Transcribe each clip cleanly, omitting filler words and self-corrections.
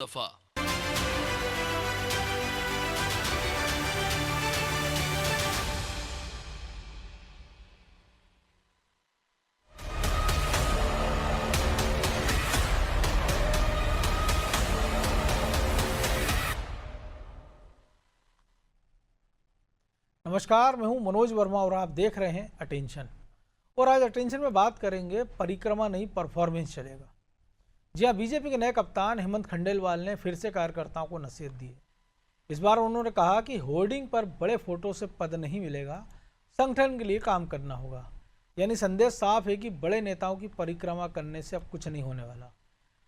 दफा। नमस्कार, मैं हूं मनोज वर्मा और आप देख रहे हैं अटेंशन। और आज अटेंशन में बात करेंगे परिक्रमा नहीं परफॉर्मेंस चलेगा। जी हाँ, बीजेपी के नए कप्तान हेमंत खंडेलवाल ने फिर से कार्यकर्ताओं को नसीहत दी है। इस बार उन्होंने कहा कि होर्डिंग पर बड़े फोटो से पद नहीं मिलेगा, संगठन के लिए काम करना होगा। यानी संदेश साफ है कि बड़े नेताओं की परिक्रमा करने से अब कुछ नहीं होने वाला।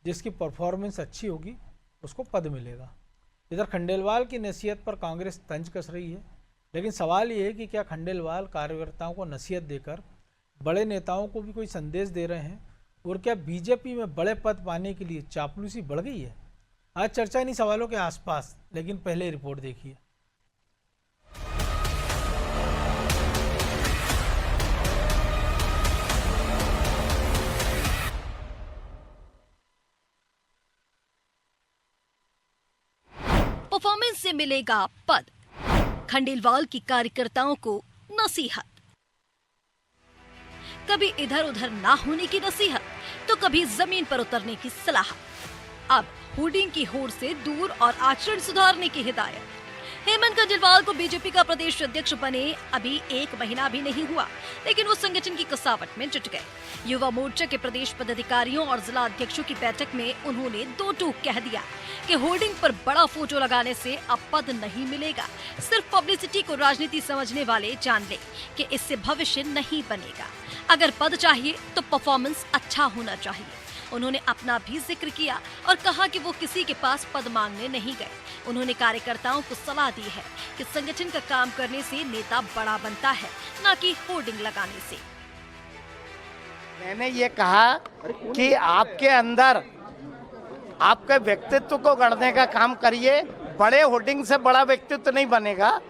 जिसकी परफॉर्मेंस अच्छी होगी उसको पद मिलेगा। इधर खंडेलवाल की नसीहत पर कांग्रेस तंज कस रही है, लेकिन सवाल ये है कि क्या खंडेलवाल कार्यकर्ताओं को नसीहत देकर बड़े नेताओं को भी कोई संदेश दे रहे हैं, और क्या बीजेपी में बड़े पद पाने के लिए चापलूसी बढ़ गई है? आज चर्चा इन्हीं सवालों के आसपास, लेकिन पहले रिपोर्ट देखिए। परफॉर्मेंस से मिलेगा पद, खंडेलवाल की कार्यकर्ताओं को नसीहत। कभी इधर उधर ना होने की नसीहत, तो कभी जमीन पर उतरने की सलाह। अब होर्डिंग की होड़ से दूर और आचरण सुधारने की हिदायत। हेमंत खंडेलवाल को बीजेपी का प्रदेश अध्यक्ष बने अभी 1 महीना भी नहीं हुआ, लेकिन वो संगठन की कसावट में जुट गए। युवा मोर्चा के प्रदेश पदाधिकारियों और जिला अध्यक्षों की बैठक में उन्होंने 2 टूक कह दिया कि होर्डिंग पर बड़ा फोटो लगाने से अब पद नहीं मिलेगा। सिर्फ पब्लिसिटी को राजनीति समझने वाले जान ले कि इससे भविष्य नहीं बनेगा। अगर पद चाहिए तो परफॉर्मेंस अच्छा होना चाहिए। उन्होंने अपना भी जिक्र किया और कहा कि वो किसी के पास पद मांगने नहीं गए। उन्होंने कार्यकर्ताओं को सलाह दी है कि संगठन का काम करने से नेता बड़ा बनता है, न कि होर्डिंग लगाने से। मैंने ये कहा कि आपके अंदर आपके व्यक्तित्व को गढ़ने का काम करिए। बड़े होर्डिंग से बड़ा व्यक्तित्व नहीं बनेगा।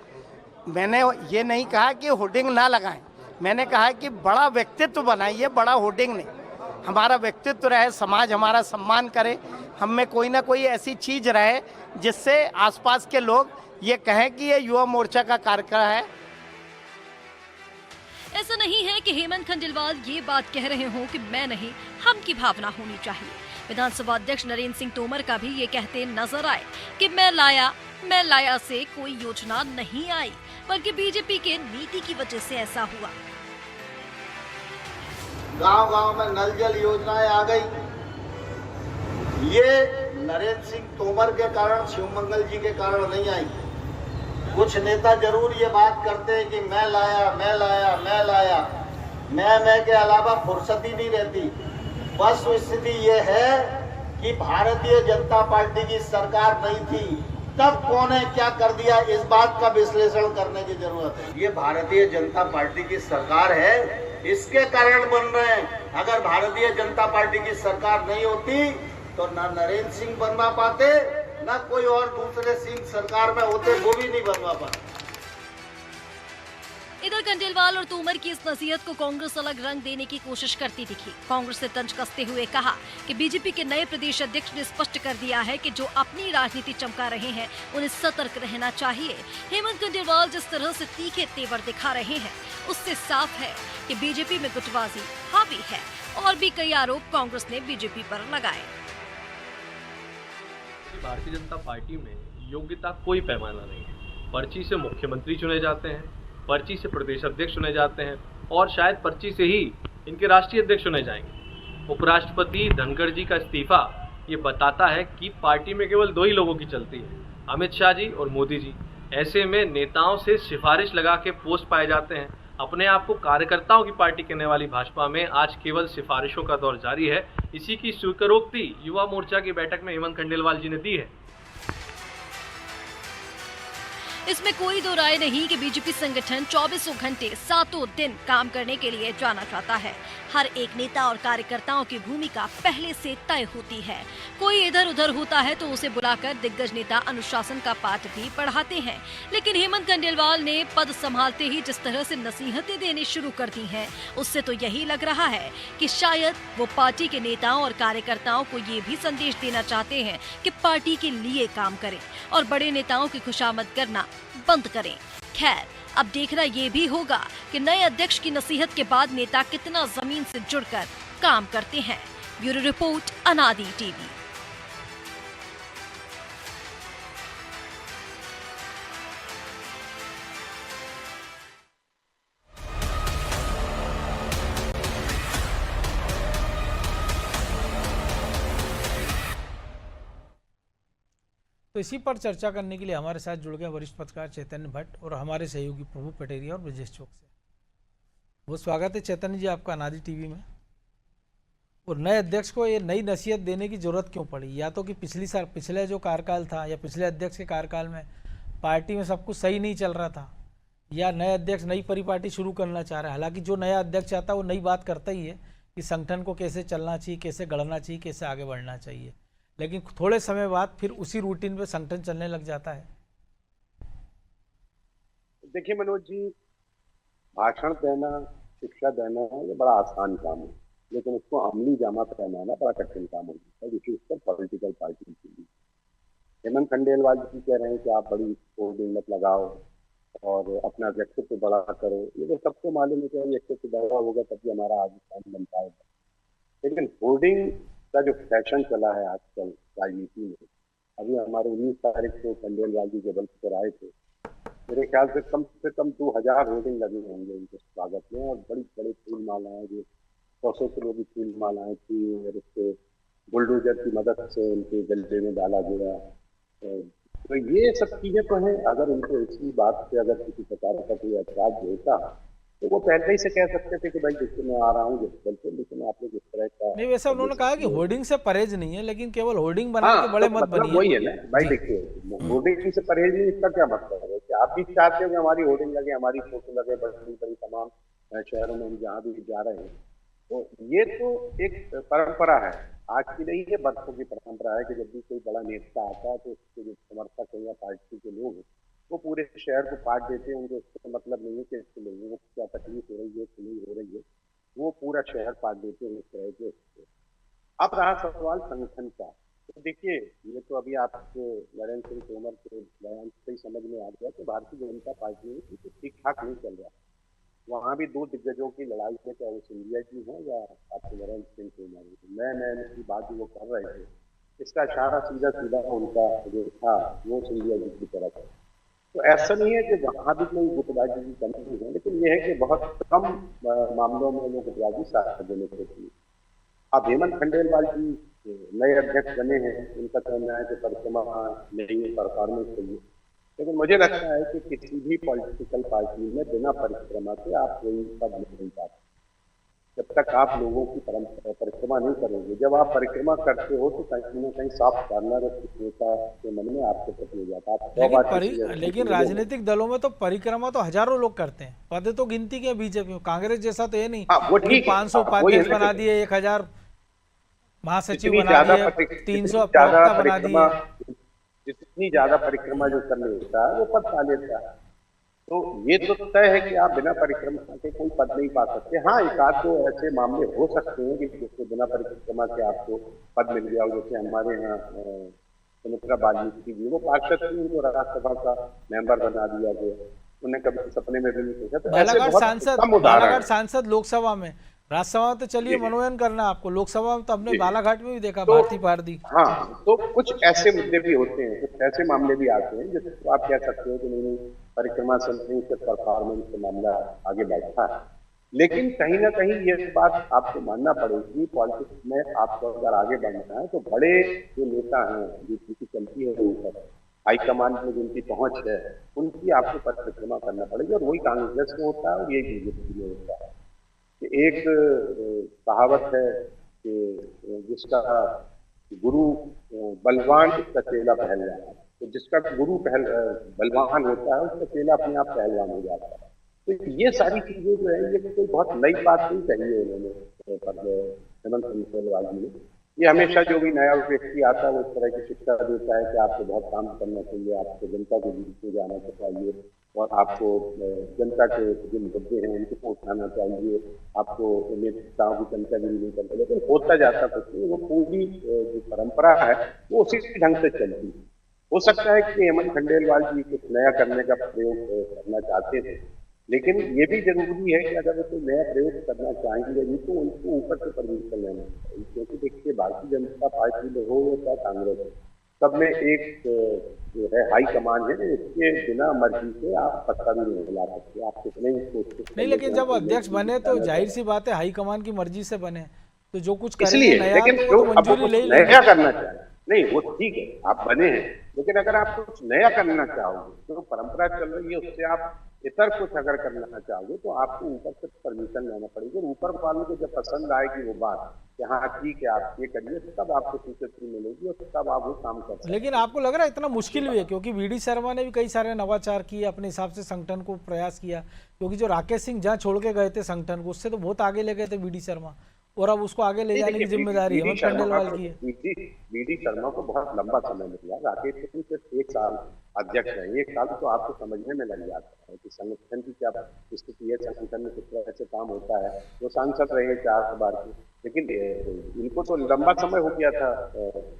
मैंने ये नहीं कहा कि होर्डिंग ना लगाएं, मैंने कहा कि बड़ा व्यक्तित्व बनाइए, बड़ा होर्डिंग नहीं। हमारा व्यक्तित्व रहे, समाज हमारा सम्मान करे, हम में कोई ना कोई ऐसी चीज रहे जिससे आसपास के लोग ये कहें कि ये युवा मोर्चा का कार्यक्रम है। ऐसा नहीं है कि हेमंत खंडेलवाल ये बात कह रहे हों कि मैं नहीं, हम की भावना होनी चाहिए। विधानसभा अध्यक्ष नरेंद्र सिंह तोमर का भी ये कहते नजर आए कि मैं लाया से कोई योजना नहीं आई, बल्कि बीजेपी के नीति की वजह से ऐसा हुआ। गांव-गांव में नल जल योजनाएं आ गई। ये नरेंद्र सिंह तोमर के कारण, शिवमंगल जी के कारण नहीं आई। कुछ नेता जरूर ये बात करते हैं कि मैं लाया। मैं के अलावा फुर्सत ही नहीं रहती। बस स्थिति ये है कि भारतीय जनता पार्टी की सरकार नहीं थी, तब कौन है क्या कर दिया, इस बात का विश्लेषण करने की जरूरत है। ये भारतीय जनता पार्टी की सरकार है, इसके कारण बन रहे हैं। अगर भारतीय जनता पार्टी की सरकार नहीं होती तो ना नरेंद्र सिंह बनवा पाते, ना कोई और दूसरे सिंह सरकार में होते, वो भी नहीं बनवा पाते। इधर खंडेलवाल और तोमर की इस नसीहत को कांग्रेस अलग रंग देने की कोशिश करती दिखी। कांग्रेस से तंज कसते हुए कहा कि बीजेपी के नए प्रदेश अध्यक्ष ने स्पष्ट कर दिया है कि जो अपनी राजनीति चमका रहे हैं उन्हें सतर्क रहना चाहिए। हेमंत खंडेलवाल जिस तरह से तीखे तेवर दिखा रहे हैं, उससे साफ है कि बीजेपी में गुटबाजी हावी है। और भी कई आरोप कांग्रेस ने बीजेपी पर लगाए। भारतीय जनता पार्टी में योग्यता कोई पैमाना नहीं है। पर्ची से मुख्यमंत्री चुने जाते हैं, पर्ची से प्रदेश अध्यक्ष चुने जाते हैं, और शायद पर्ची से ही इनके राष्ट्रीय अध्यक्ष चुने जाएंगे। उपराष्ट्रपति धनखड़ जी का इस्तीफा ये बताता है कि पार्टी में केवल 2 ही लोगों की चलती है, अमित शाह जी और मोदी जी। ऐसे में नेताओं से सिफारिश लगा के पोस्ट पाए जाते हैं। अपने आप को कार्यकर्ताओं की पार्टी कहने वाली भाजपा में आज केवल सिफारिशों का दौर जारी है। इसी की स्वीकारोक्ति युवा मोर्चा की बैठक में हेमंत खंडेलवाल जी ने दी है। इसमें कोई दो राय नहीं कि बीजेपी संगठन 24 घंटे 7 दिन काम करने के लिए जाना चाहता है। हर एक नेता और कार्यकर्ताओं की भूमिका पहले से तय होती है। कोई इधर उधर होता है तो उसे बुलाकर दिग्गज नेता अनुशासन का पाठ भी पढ़ाते हैं। लेकिन हेमंत खंडेलवाल ने पद संभालते ही जिस तरह से नसीहतें देनी शुरू कर दी हैं, उससे तो यही लग रहा है कि शायद वो पार्टी के नेताओं और कार्यकर्ताओं को ये भी संदेश देना चाहते हैं कि पार्टी के लिए काम करें और बड़े नेताओं की खुशामद करना बंद करें। खैर, अब देखना ये भी होगा कि नए अध्यक्ष की नसीहत के बाद नेता कितना जमीन से जुड़कर काम करते हैं। ब्यूरो रिपोर्ट, अनादि टीवी। तो इसी पर चर्चा करने के लिए हमारे साथ जुड़ गए वरिष्ठ पत्रकार चैतन्य भट्ट और हमारे सहयोगी प्रभु पटेरिया और ब्रजेश चौक से। बहुत स्वागत है चैतन्य जी आपका अनादि टीवी में। और नए अध्यक्ष को ये नई नसीहत देने की जरूरत क्यों पड़ी? या तो कि पिछले जो कार्यकाल था या पिछले अध्यक्ष के कार्यकाल में पार्टी में सब कुछ सही नहीं चल रहा था, या नए अध्यक्ष नई परिपाटी शुरू करना चाह रहा है। हालांकि जो नया अध्यक्ष आता है वो नई बात करता ही है कि संगठन को कैसे चलना चाहिए, कैसे गढ़ना चाहिए, कैसे आगे बढ़ना चाहिए, लेकिन थोड़े समय बाद फिर उसी रूटीन पे संगठन चलने लग जाता है। देखिए मनोज जी, भाषण देना, शिक्षा देना ये बड़ा आसान काम है, लेकिन उसको अमली जामा पहनाना बड़ा कठिन काम होता है, विशेषकर पॉलिटिकल पार्टी के लिए। हेमंत खंडेलवाल जी कह रहे हैं कि आप बड़ी होर्डिंग मत लगाओ और अपना व्यक्तित्व बड़ा करो। ये तो सबको मालूम है कि व्यक्तित्व बड़ा होगा तभी हमारा आगे काम बन पाएगा। लेकिन होर्डिंग का जो फैशन चला है आजकल राजनीति में, अभी हमारे 19 तारीख को खंडेलवाल जी जबलपुर आए थे, मेरे ख्याल से कम 2000 होर्डिंग लगे होंगे उनके स्वागत में, और बड़ी बड़ी फूल मालाएं, जो 100 किलो की फूल मालाएं थी, और उसके बुलडोजर की मदद से उनके गले में डाला गया। तो ये सब चीजें तो हैं। अगर उनको इसी बात से अगर किसी प्रकार का कोई ऐतराज होता तो वो पहले ही से कह सकते थे कि भाई देखिए मैं आ रहा हूँ जबलपुर, लेकिन आप लोग इस तरह का नहीं, वैसे उन्होंने कहा कि होर्डिंग से परहेज नहीं है, लेकिन केवल होर्डिंग बना के बड़े मत बनिए। वही है ना भाई, देखिए होर्डिंग से परहेज नहीं, इसका क्या मतलब है कि आप भी चाहते हो कि हमारी होर्डिंग लगे, हमारी फोटो लगे बड़ी बड़ी तमाम शहरों में हम जहाँ भी जा रहे हैं। तो ये तो एक परंपरा है, आज की नहीं, ये बरसों की परंपरा है कि जब भी कोई बड़ा नेता आता है तो उसके जो समर्थक है या पार्टी के लोग हैं वो पूरे शहर को पाट देते हैं। उनको इससे मतलब नहीं है कि इसके लोगों को क्या तकलीफ हो रही है, कि नहीं हो रही है, वो पूरा शहर पाट देते हैं इस तरह के। अब रहा सवाल संगठन का, तो देखिए ये तो अभी आपको नरेंद्र सिंह तोमर के बयान से ही समझ में आ गया कि भारतीय जनता पार्टी में ठीक ठाक नहीं चल रहा। वहाँ भी दो दिग्गजों की लड़ाई है, चाहे वो सिंधिया जी हो या आपके नरेंद्र सिंह तोमर। नए की बात वो कर रहे थे, इसका इशारा सीधा सीधा उनका जो था वो सिंधिया जी की तरफ है। तो ऐसा नहीं है कि वहाँ भी कोई गुटबाजी की कमी है, लेकिन यह है कि बहुत कम मामलों में वो गुटबाजी सार्वजनिक होती है। अब हेमंत खंडेलवाल जी नए अध्यक्ष बने हैं, उनका कहना है कि परिक्रमा नहीं, परफॉर्मेंस चाहिए, लेकिन मुझे लगता है कि किसी भी पॉलिटिकल पार्टी में बिना परिक्रमा के आप कोई पद नहीं पाते। जब तक आप लोगों की परिक्रमा नहीं करोगे, जब आप परिक्रमा करते हो तो कहीं ना कहीं साफ कॉर्नर नेता के मन में आपके प्रति हो जाता है। लेकिन राजनीतिक दलों में तो परिक्रमा तो हजारों लोग करते हैं, पद तो गिनती के बीजेपी में। कांग्रेस जैसा तो ये नहीं, 500 उपाध्यक्ष बना दिए, 1000 महासचिव बना दिए, 300 प्रवक्ता बना दिए। जितनी ज्यादा परिक्रमा जो कर लेता है वो पद पा लेता है। तो ये तो तय है कि आप बिना परिक्रमा के कोई पद नहीं पा सकते। हाँ, एक आध तो ऐसे मामले हो सकते हैं कि जिससे बिना परिक्रमा के आपको पद मिल गया हो, जैसे हमारे यहाँ सुमित्रा बाल्मीकि जी, वो पार्षद थी, उनको राज्यसभा का मेंबर बना दिया गया, उन्हें कभी सपने में भी नहीं सोचा। तो बालाघाट सांसद लोकसभा में, राज्यसभा में तो चलिए मनोनयन करना आपको, लोकसभा में तो हमने बालाघाट में भी देखा, भारती पारदी। हाँ, तो कुछ ऐसे मुद्दे भी होते हैं, कुछ ऐसे मामले भी आते हैं जिसको आप कह सकते हो कि नहीं परिक्रमा से नहीं, सिर्फ परफॉर्मेंस का मामला आगे बैठा है। लेकिन कहीं ना कहीं ये बात आपको मानना पड़ेगी, पॉलिटिक्स में आपको अगर आगे बढ़ना है तो बड़े जो नेता हैं, जिनकी चलती है ऊपर हाईकमान में जिनकी पहुंच है, उनकी आपको परिक्रमा करना पड़ेगी, और वही कांग्रेस में होता है और ये बीजेपी में होता है। एक कहावत है कि जिसका गुरु बलवान उसका चेला पहलवान, तो जिसका गुरु बलवान होता है उसका चेला अपने आप पहलवान हो जाता है। तो ये सारी चीजें जो है ये कोई बहुत नई बात नहीं कही है उन्होंने हेमंत खंडेलवाल जी ने। ये हमेशा जो भी नया व्यक्ति आता है वो इस तरह की शिक्षा देता है कि आपको बहुत काम करना चाहिए, आपको जनता के बीच में जाना चाहिए और आपको जनता के जो मुद्दे हैं उनको उठाना चाहिए, आपको नेताओं की चमचागिरी नहीं करना। लेकिन होता जाता कुछ नहीं, वो पूरी जो परंपरा है वो उसी ढंग से चलती है। हो सकता है कि हेमंत खंडेलवाल जी कुछ नया करने का प्रयोग करना चाहते थे, लेकिन ये भी जरूरी है कि अगर वो कोई नया प्रयोग करना चाहेंगे नहीं तो उनको ऊपर से परमिशन लेना चाहिए। क्योंकि देखिए भारतीय जनता पार्टी में हो या कांग्रेस हो, सब में एक जो है हाई कमान है, उसके बिना मर्जी से आप पत्ता भी नहीं हिला सकते। आप कितने नहीं, लेकिन जब अध्यक्ष बने तो जाहिर सी बात है हाई कमान की मर्जी से बने, तो जो कुछ इसलिए नया लेकिन तो वो मंजूरी ले नया करना चाहिए। नहीं वो ठीक है आप बने हैं, लेकिन अगर आप कुछ नया करना चाहोगे तो परंपरा चल रही है उससे आप इतर कुछ अगर करना चाहोगे तो आपको ऊपर से परमिशन लेना पड़ेगी। ऊपर वालों को जब पसंद आएगी वो बात कि हाँ ठीक है आप ये करिए, तब आपको स्वीकृति मिलेगी और तब आप वो काम कर सकते हैं। लेकिन आपको लग रहा है इतना मुश्किल भी है? क्योंकि वीडी शर्मा ने भी कई सारे नवाचार किए, अपने हिसाब से संगठन को प्रयास किया, क्योंकि जो राकेश सिंह जहाँ छोड़ के गए थे संगठन को उससे तो बहुत आगे ले गए थे वीडी शर्मा, और अब उसको आगे ले जाने की जिम्मेदारी हेमंत खंडेलवाल की है। वीडी शर्मा को बहुत लंबा समय मिला, राकेश सिंह सिर्फ 1 साल अध्यक्ष है। 1 साल तो आपको समझने में लग जाता है कि संगठन की क्या स्थिति है, संगठन में किस तरह से काम होता है। वो सांसद रहे 4 बार के, लेकिन इनको तो लंबा समय हो गया था।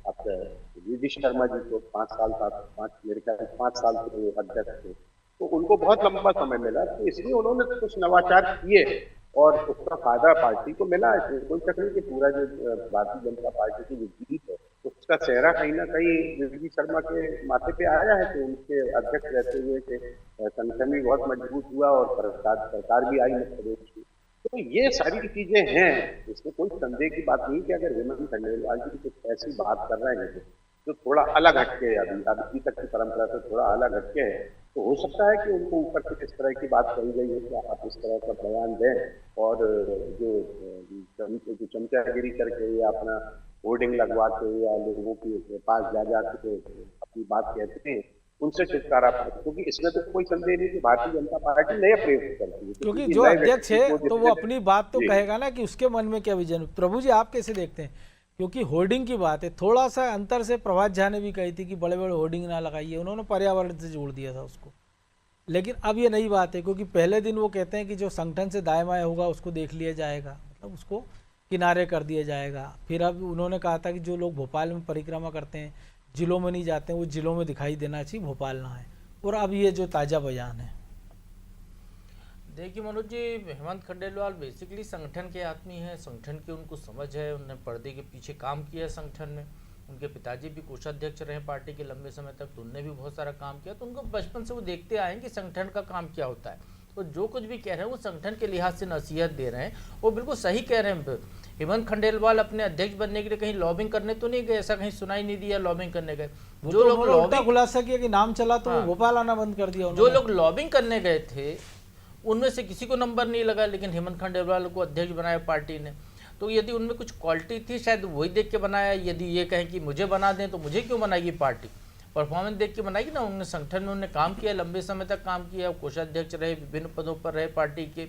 आपका वीडी शर्मा जी को 5 साल था, 5 साल से अध्यक्ष थे, तो उनको बहुत लंबा समय मिला। तो इसलिए उन्होंने कुछ नवाचार किए और उसका फायदा पार्टी को मिला। इसमें कोई शक नहीं कि पूरा जो भारतीय जनता पार्टी की जो जीत है उसका चेहरा कहीं ना कहीं वीडी शर्मा के माथे पे आया है। तो उनके अध्यक्ष रहते हुए कि संगठन भी बहुत मजबूत हुआ और सरकार भी आई मध्य प्रदेश की। तो ये सारी चीजें हैं, इसमें कोई संदेह की बात नहीं कि अगर हेमंत खंडेलवाल जी कुछ ऐसी बात कर रहे हैं जो थोड़ा अलग हटके है, अभी तक की परंपरा से थोड़ा अलग हटके है, तो हो सकता है कि उनको ऊपर से इस तरह की बात कही गई है कि आप इस तरह का बयान दें और जो चमचागिरी करके या अपना होर्डिंग लगवाते या लोगों के पास जा जाके अपनी बात कहते हैं उनसे छुटकारा पाए। क्योंकि इसमें तो कोई संदेह नहीं कि भारतीय जनता पार्टी नया प्रयोग करती है, क्योंकि जो अध्यक्ष है तो वो अपनी बात तो कहेगा ना कि उसके मन में क्या विजन। प्रभु जी आप कैसे देखते हैं? क्योंकि होर्डिंग की बात है, थोड़ा सा अंतर से प्रभात झा ने भी कही थी कि बड़े बड़े होर्डिंग ना लगाइए, उन्होंने पर्यावरण से जोड़ दिया था उसको। लेकिन अब ये नई बात है, क्योंकि पहले दिन वो कहते हैं कि जो संगठन से दाएं बाएं होगा उसको देख लिया जाएगा, मतलब उसको किनारे कर दिया जाएगा। फिर अब उन्होंने कहा था कि जो लोग भोपाल में परिक्रमा करते हैं, जिलों में नहीं जाते हैं, वो जिलों में दिखाई देना चाहिए, भोपाल ना है। और अब ये जो ताज़ा बयान है, देखिए मनोज जी, हेमंत खंडेलवाल बेसिकली संगठन के आदमी हैं, संगठन की उनको समझ है, उन्होंने पर्दे के पीछे काम किया है संगठन में। उनके पिताजी भी कोषाध्यक्ष रहे पार्टी के लंबे समय तक, तो उनने भी बहुत सारा काम किया, तो उनको बचपन से वो देखते आए हैं कि संगठन का काम क्या होता है। तो जो कुछ भी कह रहे हैं वो संगठन के लिहाज से नसीहत दे रहे हैं, वो बिल्कुल सही कह रहे हैं। हेमंत खंडेलवाल अपने अध्यक्ष बनने के लिए कहीं लॉबिंग करने तो नहीं गए, ऐसा कहीं सुनाई नहीं दिया लॉबिंग करने गए। जो लोग लॉबिंग खुलासा किया कि नाम चला तो भोपाल आना बंद कर दिया। जो लोग लॉबिंग करने गए थे उनमें से किसी को नंबर नहीं लगा, लेकिन हेमंत खंडेलवाल को अध्यक्ष बनाया पार्टी ने। तो यदि उनमें कुछ क्वालिटी थी शायद वही देख के बनाया। यदि ये कहें कि मुझे बना दें तो मुझे क्यों बनाएगी पार्टी, परफॉर्मेंस देख के बनाएगी ना। उन्होंने संगठन में उन्होंने काम किया, लंबे समय तक काम किया, कोषाध्यक्ष रहे, विभिन्न पदों पर रहे, पार्टी के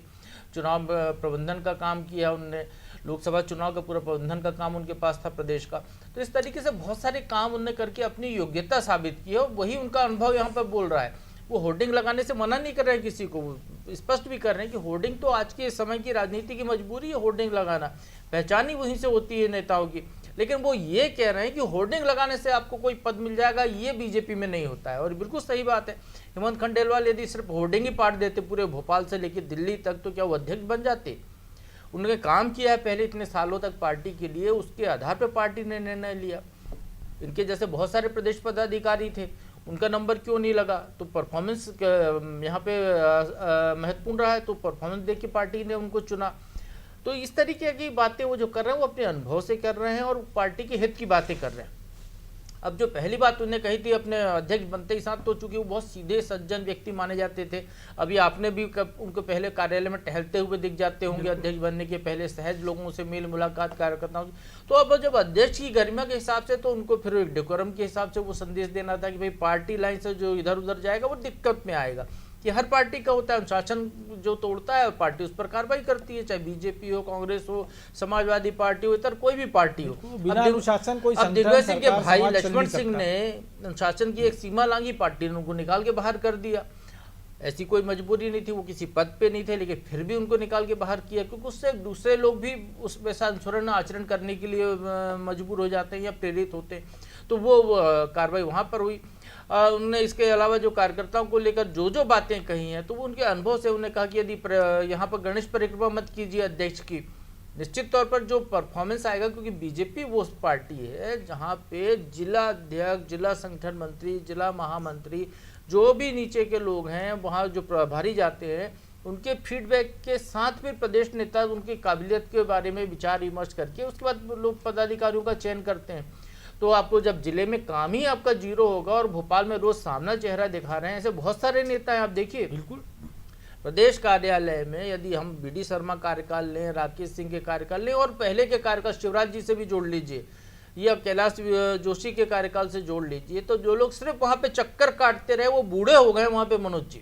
चुनाव प्रबंधन का काम किया उन्होंने, लोकसभा चुनाव का पूरा प्रबंधन का काम उनके पास था प्रदेश का। तो इस तरीके से बहुत सारे काम उन्होंने करके अपनी योग्यता साबित की है, और वही उनका अनुभव यहाँ पर बोल रहा है। वो होर्डिंग लगाने से मना नहीं कर रहे हैं किसी को, स्पष्ट भी कर रहे हैं कि होर्डिंग तो आज के समय की राजनीति की मजबूरी है, होर्डिंग लगाना, पहचान ही वहीं से होती है नेताओं की। लेकिन वो ये कह रहे हैं कि होर्डिंग लगाने से आपको कोई पद मिल जाएगा, ये बीजेपी में नहीं होता है, और बिल्कुल सही बात है। हेमंत खंडेलवाल यदि सिर्फ होर्डिंग ही पाट देते पूरे भोपाल से लेकर दिल्ली तक, तो क्या वो अध्यक्ष बन जाते? उन्होंने काम किया है पहले इतने सालों तक पार्टी के लिए, उसके आधार पर पार्टी ने निर्णय लिया। इनके जैसे बहुत सारे प्रदेश पदाधिकारी थे, उनका नंबर क्यों नहीं लगा? तो परफॉर्मेंस यहाँ पे महत्वपूर्ण रहा है, तो परफॉर्मेंस देख के पार्टी ने उनको चुना। तो इस तरीके की बातें वो जो कर रहे हैं वो अपने अनुभव से कर रहे हैं और पार्टी के हित की बातें कर रहे हैं। अब जो पहली बात उन्होंने कही थी अपने अध्यक्ष बनते ही साथ, तो चूंकि वो बहुत सीधे सज्जन व्यक्ति माने जाते थे, अभी आपने भी उनको पहले कार्यालय में टहलते हुए दिख जाते होंगे अध्यक्ष बनने के पहले, सहज लोगों से मेल मुलाकात कार्यकर्ताओं की। तो अब जब अध्यक्ष की गरिमा के हिसाब से, तो उनको फिर डेकोरम के हिसाब से वो संदेश देना था कि भाई पार्टी लाइन से जो इधर उधर जाएगा वो दिक्कत में आएगा, कि हर पार्टी का होता है अनुशासन जो तोड़ता है पार्टी उस पर कार्रवाई करती है, चाहे बीजेपी हो, कांग्रेस हो, समाजवादी पार्टी हो, इतर कोई भी पार्टी हो। बिना अनुशासन कोई अब दिग्विजय सिंह के भाई लक्ष्मण सिंह ने अनुशासन की एक सीमा लांघी, पार्टी ने उनको निकाल के बाहर कर दिया। ऐसी कोई मजबूरी नहीं थी, वो किसी पद पे नहीं थे, लेकिन फिर भी उनको निकाल के बाहर किया, क्योंकि उससे दूसरे लोग भी उस वैसा अनुसरण आचरण करने के लिए मजबूर हो जाते हैं या प्रेरित होते हैं। तो वो कार्रवाई वहाँ पर हुई। उन्होंने इसके अलावा जो कार्यकर्ताओं को लेकर जो जो बातें कही हैं, तो वो उनके अनुभव से उन्होंने कहा कि यदि यहाँ पर गणेश परिक्रमा मत कीजिए अध्यक्ष की, निश्चित तौर पर जो परफॉर्मेंस आएगा, क्योंकि बीजेपी वो पार्टी है जहाँ पे जिला अध्यक्ष, जिला संगठन मंत्री, जिला महामंत्री, जो भी नीचे के लोग हैं वहाँ जो प्रभारी जाते हैं, उनके फीडबैक के साथ फिर प्रदेश नेता उनकी काबिलियत के बारे में विचार विमर्श करके उसके बाद लोग पदाधिकारियों का चयन करते हैं। तो आपको जब जिले में काम ही आपका जीरो होगा और भोपाल में रोज सामना चेहरा दिखा रहे हैं, ऐसे बहुत सारे नेता हैं। आप देखिए बिल्कुल प्रदेश कार्यालय में यदि हम बीडी शर्मा कार्यकाल लें, राकेश सिंह के कार्यकाल लें, और पहले के कार्यकाल शिवराज जी से भी जोड़ लीजिए या कैलाश जोशी के कार्यकाल से जोड़ लीजिए, तो जो लोग सिर्फ वहाँ पे चक्कर काटते रहे वो बूढ़े हो गए वहाँ पे मनोज जी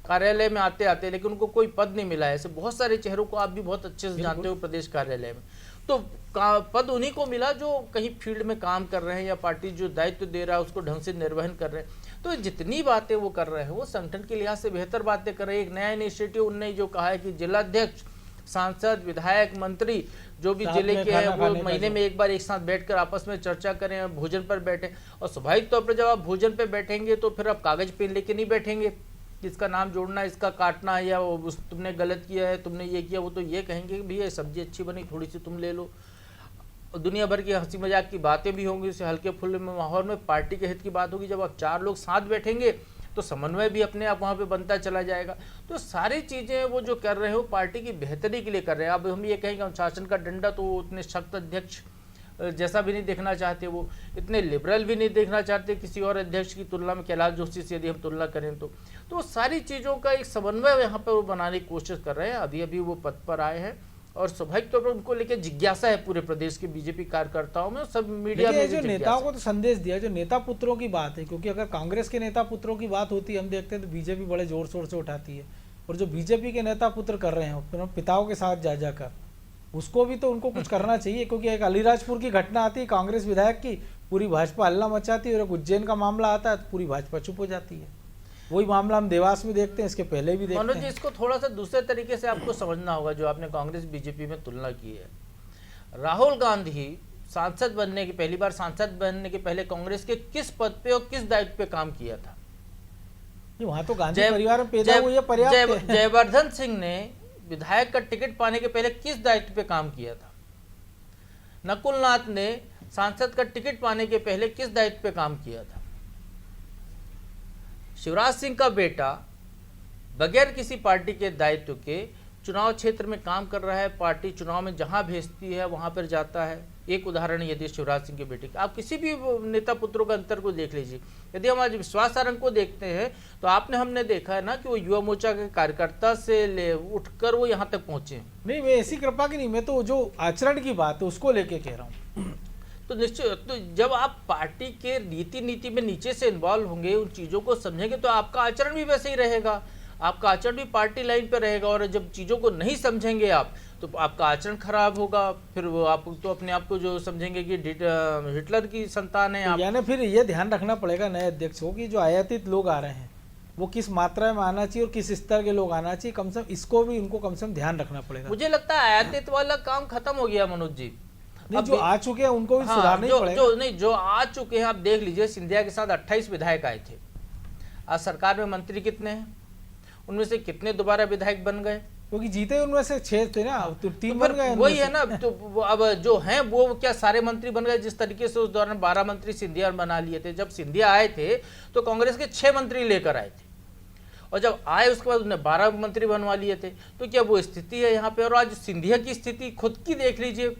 कार्यालय में आते आते, लेकिन उनको कोई पद नहीं मिला है। ऐसे बहुत सारे चेहरों को आप भी बहुत अच्छे से जानते हो प्रदेश कार्यालय में। तो पद उन्हीं को मिला जो कहीं फील्ड में काम कर रहे हैं या पार्टी जो दायित्व दे रहा है उसको ढंग से निर्वहन कर रहे हैं। तो जितनी बातें वो कर रहे हैं वो संगठन के लिहाज से बेहतर बातें कर रहे हैं। एक नया इनिशिएटिव उनने जो कहा है कि जिलाध्यक्ष, सांसद, विधायक, मंत्री जो भी जिले के हैं वो महीने में एक बार एक साथ बैठकर आपस में चर्चा करें, भोजन पर बैठे। और स्वाभाविक तौर पर जब आप भोजन पर बैठेंगे तो फिर आप कागज पेन लेके नहीं बैठेंगे, इसका नाम जोड़ना, इसका काटना, या तुमने गलत किया है, तुमने ये किया, वो तो ये कहेंगे कि भैया सब्जी अच्छी बनी, थोड़ी सी तुम ले लो। दुनिया भर की हंसी मजाक की बातें भी होंगी, इसे हल्के फुल्के में माहौल में पार्टी के हित की बात होगी। जब आप 4 लोग साथ बैठेंगे तो समन्वय भी अपने आप वहाँ पे बनता चला जाएगा। तो सारी चीज़ें वो जो कर रहे हो पार्टी की बेहतरी के लिए कर रहे हैं। अब हम ये कहेंगे अनुशासन का डंडा तो उतने सख्त अध्यक्ष जैसा भी नहीं देखना चाहते, वो इतने लिबरल भी नहीं देखना चाहते किसी और अध्यक्ष की तुलना में, कैलाश जोशी से यदि हम तुलना करें तो सारी चीज़ों का एक समन्वय यहाँ पर वो बनाने की कोशिश कर रहे हैं। अभी अभी वो पद पर आए हैं और स्वाभाविक तौर पर उनको लेकर जिज्ञासा है पूरे प्रदेश के बीजेपी कार्यकर्ताओं में, सब मीडिया में। जो नेताओं को तो संदेश दिया, जो नेता पुत्रों की बात है, क्योंकि अगर कांग्रेस के नेता पुत्रों की बात होती है हम देखते हैं तो बीजेपी बड़े जोर शोर से उठाती है, और जो बीजेपी के नेता पुत्र कर रहे हैं पिताओं के साथ जा जाकर, उसको भी तो उनको कुछ करना चाहिए। क्योंकि एक अलीराजपुर की घटना आती है कांग्रेस विधायक की, पूरी भाजपा हल्ला मचाती है, और एक उज्जैन का मामला आता है तो पूरी भाजपा चुप हो जाती है। वही मामला हम देवास में देखते हैं, इसके पहले भी देखते हैं। मनोज जी, इसको थोड़ा सा दूसरे तरीके से आपको समझना होगा, जो आपने कांग्रेस बीजेपी में तुलना की है। राहुल गांधी सांसद बनने की, पहली बार सांसद बनने के पहले कांग्रेस के किस पद पे और किस दायित्व पे काम किया था? वहां तो गांधी परिवार में पैदा हुए पर्याप्त है। जयवर्धन सिंह ने विधायक का टिकट पाने के पहले किस दायित्व पे काम किया था? नकुल नाथ ने सांसद का टिकट पाने के पहले किस दायित्व पे काम किया था? शिवराज सिंह का बेटा बगैर किसी पार्टी के दायित्व के चुनाव क्षेत्र में काम कर रहा है, पार्टी चुनाव में जहां भेजती है वहां पर जाता है। एक उदाहरण यदि शिवराज सिंह के बेटे का, आप किसी भी नेता पुत्रों का अंतर को देख लीजिए। यदि हम आज विश्वास सारंग को देखते हैं तो हमने देखा है ना कि वो युवा मोर्चा के कार्यकर्ता से ले उठकर वो यहाँ तक पहुंचे। नहीं, मैं ऐसी कृपा की नहीं, मैं तो जो आचरण की बात है उसको लेके कह रहा हूँ। तो निश्चित, तो जब आप पार्टी के नीति में नीचे से इन्वॉल्व होंगे, उन चीज़ों को समझेंगे, तो आपका आचरण भी वैसे ही रहेगा, आपका आचरण भी पार्टी लाइन पे रहेगा। और जब चीज़ों को नहीं समझेंगे आप तो आपका आचरण खराब होगा, फिर वो आप तो अपने आप को जो समझेंगे कि हिटलर की संतान है आप। यानी फिर ये ध्यान रखना पड़ेगा नए अध्यक्ष को कि जो आयातित लोग आ रहे हैं वो किस मात्रा में आना चाहिए और किस स्तर के लोग आना चाहिए, कम से कम इसको भी उनको कम से कम ध्यान रखना पड़ेगा। मुझे लगता है आयातित वाला काम खत्म हो गया मनोज जी। नहीं, जो आ चुके हैं उनको भी सुधारना ही पड़ेगा। जो आ चुके हैं, आप देख लीजिए, सिंधिया के साथ 28 विधायक आए थे। आज सरकार में मंत्री कितने हैं? उनमें से कितने दोबारा विधायक बन गए? क्योंकि जीते उनमें से 6 थे ना, तो 3 बन गए। वही है ना, तो अब जो हैं वो क्या सारे मंत्री बन गए? जिस तरीके से उस दौरान 12 मंत्री सिंधिया बना लिए थे। जब सिंधिया आए थे तो कांग्रेस के 6 मंत्री लेकर आए थे, और जब आए उसके बाद उन्हें 12 मंत्री बनवा लिए थे। तो क्या वो स्थिति है यहाँ पे? और आज सिंधिया की स्थिति खुद की देख लीजिए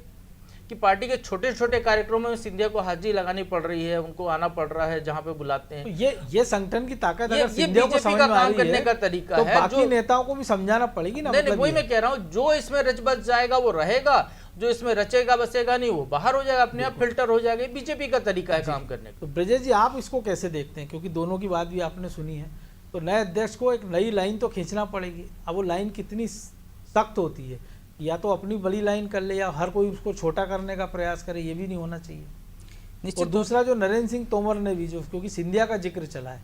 कि पार्टी के छोटे छोटे कार्यक्रमों में सिंधिया को हाजिरी लगानी पड़ रही है, उनको आना पड़ रहा है जहां पे बुलाते हैं। तो ये संगठन की ताकत ये अगर सिंधिया को समझ का में आ काम रही करने है, का तरीका तो है, बाकी नेताओं को भी समझाना पड़ेगी ना। नहीं, वही मैं कह रहा हूँ, जो इसमें रच बच जाएगा वो रहेगा, जो इसमें रचेगा बसेगा नहीं वो बाहर हो जाएगा, अपने आप फिल्टर हो जाएगा। बीजेपी का तरीका है काम करने का। तो ब्रजेश जी, आप इसको कैसे देखते हैं? क्योंकि दोनों की बात भी आपने सुनी है, तो नए अध्यक्ष को एक नई लाइन तो खींचना पड़ेगी। अब वो लाइन कितनी सख्त होती है, या तो अपनी बड़ी लाइन कर ले या हर कोई उसको छोटा करने का प्रयास करे, ये भी नहीं होना चाहिए। और दूसरा जो नरेंद्र सिंह तोमर ने भी, जो क्योंकि सिंधिया का जिक्र चला है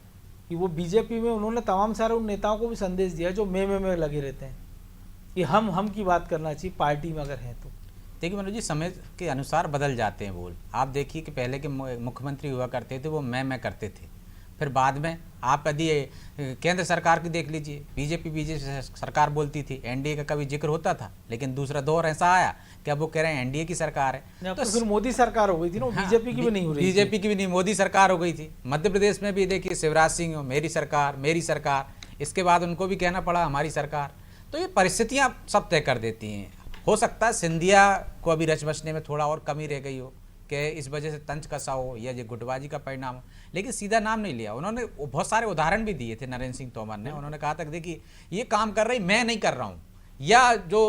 कि वो बीजेपी में, उन्होंने तमाम सारे उन नेताओं को भी संदेश दिया जो में लगे रहते हैं कि हम की बात करना चाहिए पार्टी में अगर हैं तो। देखिए मनोज जी, समय के अनुसार बदल जाते हैं बोल। आप देखिए कि पहले के मुख्यमंत्री हुआ करते थे वो मैं करते थे, फिर बाद में आप यदि केंद्र सरकार की देख लीजिए, बीजेपी सरकार बोलती थी, एनडीए का कभी जिक्र होता था, लेकिन दूसरा दौर ऐसा आया कि अब वो कह रहे हैं एनडीए की सरकार है। तो फिर मोदी सरकार हो गई थी ना, बीजेपी की भी नहीं हो रही, बीजेपी की भी नहीं, मोदी सरकार हो गई थी। मध्य प्रदेश में भी देखिए शिवराज सिंह, मेरी सरकार, इसके बाद उनको भी कहना पड़ा हमारी सरकार। तो ये परिस्थितियाँ सब तय कर देती हैं। हो सकता है सिंधिया को अभी रच बचने में थोड़ा और कमी रह गई हो कि इस वजह से तंज कसा हो या ये गुटबाजी का परिणाम हो, लेकिन सीधा नाम नहीं लिया उन्होंने। बहुत सारे उदाहरण भी दिए थे नरेंद्र सिंह तोमर ने। उन्होंने कहा था कि देखिए ये काम कर रही मैं नहीं कर रहा हूँ, या जो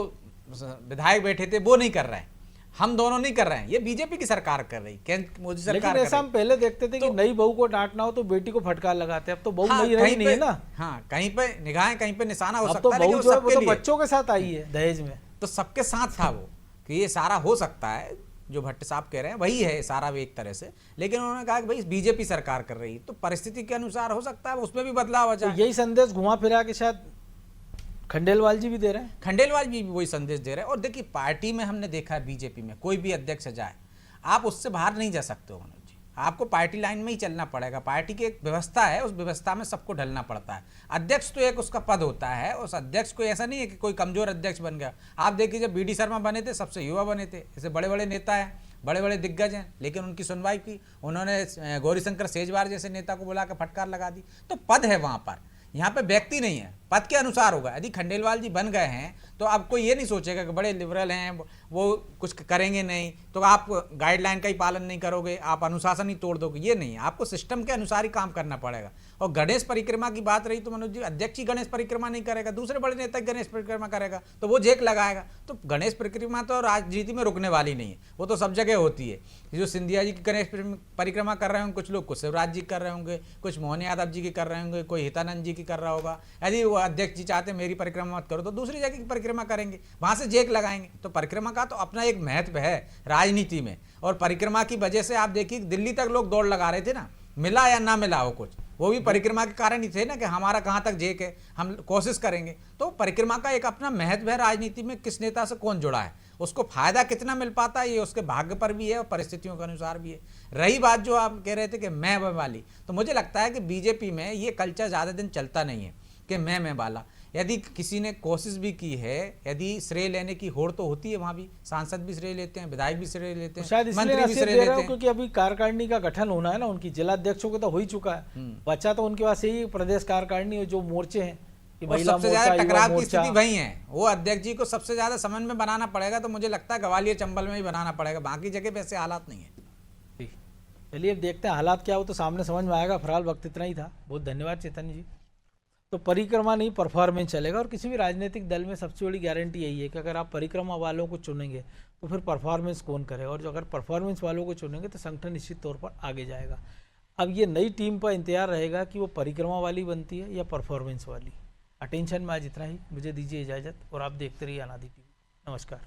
विधायक बैठे थे वो नहीं कर रहे हैं, हम दोनों नहीं कर रहे हैं, ये बीजेपी की सरकार कर रही, केंद्र मोदी सरकार। लेकिन ऐसा हम पहले देखते थे कि नई बहू को डांटना हो तो बेटी को फटकार लगाते, अब तो बहू नई रही नहीं है ना। हाँ, कहीं पे निगाहें, कहीं पे निशाना हो सकता है, तो बहू जो है वो तो बच्चों के साथ आई है दहेज में, तो सबके साथ था वो कि ये सारा हो सकता है जो भट्ट साहब कह रहे हैं वही है सारा भी एक तरह से। लेकिन उन्होंने कहा कि भाई बीजेपी सरकार कर रही है, तो परिस्थिति के अनुसार हो सकता है उसमें भी बदलाव हो जाए। तो यही संदेश घुमा फिरा के शायद खंडेलवाल जी भी दे रहे हैं। खंडेलवाल जी भी वही संदेश दे रहे हैं। और देखिए पार्टी में हमने देखा है, बीजेपी में कोई भी अध्यक्ष जाए आप उससे बाहर नहीं जा सकते हो मनोज जी, आपको पार्टी लाइन में ही चलना पड़ेगा। पार्टी की एक व्यवस्था है, उस व्यवस्था में सबको ढलना पड़ता है। अध्यक्ष तो एक उसका पद होता है, उस अध्यक्ष को ऐसा नहीं है कि कोई कमजोर अध्यक्ष बन गया। आप देखिए जब बीडी शर्मा बने थे सबसे युवा बने थे, ऐसे बड़े बड़े नेता हैं, बड़े बड़े दिग्गज हैं, लेकिन उनकी सुनवाई की उन्होंने गौरीशंकर सेजवार जैसे नेता को बुला कर फटकार लगा दी। तो पद है वहाँ पर, यहाँ पे व्यक्ति नहीं है, पद के अनुसार होगा। यदि खंडेलवाल जी बन गए हैं तो अब कोई ये नहीं सोचेगा कि बड़े लिबरल हैं वो कुछ करेंगे नहीं तो आप गाइडलाइन का ही पालन नहीं करोगे, आप अनुशासन ही तोड़ दोगे, ये नहीं है। आपको सिस्टम के अनुसार ही काम करना पड़ेगा। और गणेश परिक्रमा की बात रही तो मनोज जी, अध्यक्ष ही गणेश परिक्रमा नहीं करेगा, दूसरे बड़े नेता गणेश परिक्रमा करेगा तो वो झेक लगाएगा। तो गणेश परिक्रमा तो राजनीति में रुकने वाली नहीं है, वो तो सब जगह होती है। जो सिंधिया जी की गणेश परिक्रमा कर रहे होंगे कुछ लोग, कुछ शिवराज जी कर रहे होंगे, कुछ मोहन यादव जी की कर रहे होंगे, कोई हितानंद जी की कर रहा होगा। यदि वो अध्यक्ष जी चाहते मेरी परिक्रमा मत करो तो दूसरी जगह की परिक्रमा करेंगे, वहां से जेक लगाएंगे। तो परिक्रमा का तो अपना एक महत्व है राजनीति में। और परिक्रमा की वजह से आप देखिए दिल्ली तक लोग दौड़ लगा रहे थे ना, मिला या ना मिला हो कुछ, वो भी परिक्रमा के कारण ही थे ना कि हमारा कहाँ तक जेक है, हम कोशिश करेंगे। तो परिक्रमा का एक अपना महत्व है राजनीति में, किस नेता से कौन जुड़ा है, उसको फायदा कितना मिल पाता है ये उसके भाग्य पर भी है और परिस्थितियों के अनुसार भी है। रही बात जो आप कह रहे थे कि मैं वाली, तो मुझे लगता है कि बीजेपी में ये कल्चर ज़्यादा दिन चलता नहीं है कि मैं वाला। यदि किसी ने कोशिश भी की है, यदि श्रेय लेने की होड़ तो होती है, वहाँ भी सांसद भी श्रेय लेते हैं, विधायक भी श्रेय लेते हैं, शायद मंत्री भी श्रेय लेते हैं, क्योंकि अभी कार्यकारिणी का गठन होना है ना, उनकी जिला अध्यक्षों को तो हो ही चुका है, बच्चा तो उनके पास यही प्रदेश कार्यकारिणी जो मोर्चे हैं, सबसे ज्यादा टकराव की स्थिति वही है। वो अध्यक्ष जी को सबसे ज्यादा समन्वय में बनाना पड़ेगा, तो मुझे लगता है ग्वालियर चंबल में ही बनाना पड़ेगा, बाकी जगह पे ऐसे हालात नहीं है। चलिए अब देखते हैं हालात क्या हो तो सामने समझ में आएगा। फिलहाल वक्त इतना ही था, बहुत धन्यवाद चेतन जी। तो परिक्रमा नहीं परफॉर्मेंस चलेगा, और किसी भी राजनीतिक दल में सबसे बड़ी गारंटी यही है कि अगर आप परिक्रमा वालों को चुनेंगे तो फिर परफॉर्मेंस कौन करेगा, और जो अगर परफॉर्मेंस वालों को चुनेंगे तो संगठन निश्चित तौर पर आगे जाएगा। अब ये नई टीम पर इंतजार रहेगा कि वो परिक्रमा वाली बनती है या परफॉर्मेंस वाली। अटेंशन में आज इतना ही, मुझे दीजिए इजाज़त और आप देखते रहिए अनादि टीवी। नमस्कार।